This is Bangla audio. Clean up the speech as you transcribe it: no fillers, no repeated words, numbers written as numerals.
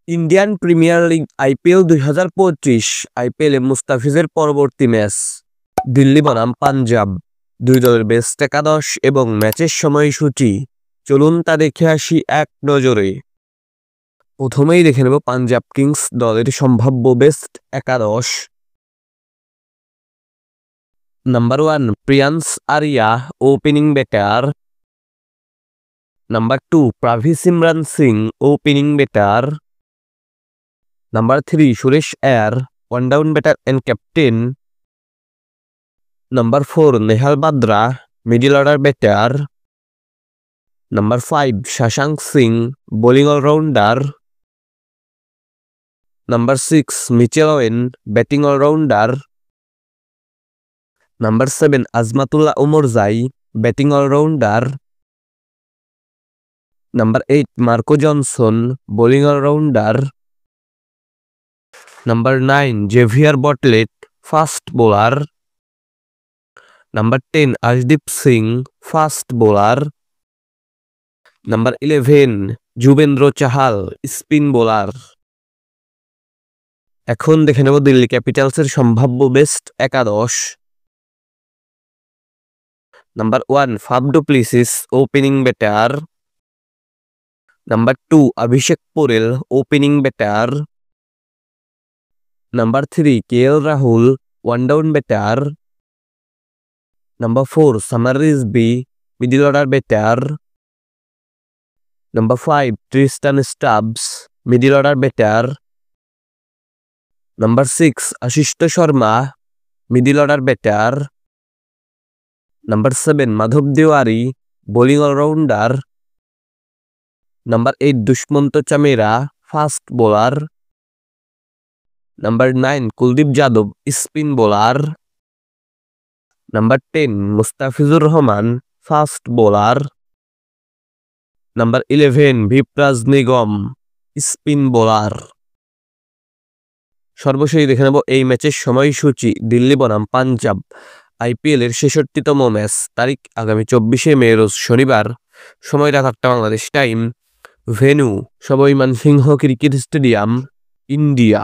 ইন্ডিয়ান প্রিমিয়ার লিগ আইপিএল 2025 আইপিএলে মুস্তাফিজের পরবর্তী ম্যাচ দিল্লি বনাম পাঞ্জাব। দুই দলের বেস্ট একাদশ এবং ম্যাচের সময়সূচি চলুন তা দেখে আসি এক নজরে। প্রথমেই দেখে নেব পাঞ্জাব কিংস দলের সম্ভাব্য বেস্ট একাদশ। Number 1 Priyansh Arya opening batter. Number 2 Prabhsimran Singh opening batter. Number 3 Suresh Iyer one down batter and captain. Number 4 Nehal Wadhera middle order batter. Number 5 Shashank Singh bowling allrounder. Number 6 Mitchell Owen batting allrounder. Number 7 Azmatullah Omarzai batting allrounder. Number 8 Marco Jansen bowling allrounder. Number 9 Xavier Bartlett fast bowler. Number 10 Arshdeep Singh fast bowler. Number 11 Yuzvendra Chahal spin bowler. এখন দেখে নেব দিল্লি ক্যাপিটালসের সম্ভাব্য বেস্ট একাদশ। Number 1 Faf du Plessis opening batter. Number 2 Abhishek Porel opening batter. Number 3 KL Rahul one down batter. Number 4 Sameer Rizvi middle order batter. Number 5 Tristan Stubbs middle order batter. Number 6 Ashutosh Sharma middle order batter. Number 7 Madhav Tiwari bowling allrounder. Number 8 Dushmantha Chameera fast bowler. Number 9 Kuldeep Yadav spin bowler. Number 10 Mustafizur Rahman fast bowler. Number 11 ভিপ্রাজ নিগম স্পিন বোলার। সর্বশেষ দেখে নেব এই ম্যাচের সময়সূচি দিল্লি বনাম পাঞ্জাব আইপিএল এর 66তম ম্যাচ, তারিখ আগামী 24শে মে রোজ শনিবার, সময় রাত 8টা বাংলাদেশ টাইম, ভেন্যু সবাই মানসিংহ ক্রিকেট স্টেডিয়াম, ইন্ডিয়া।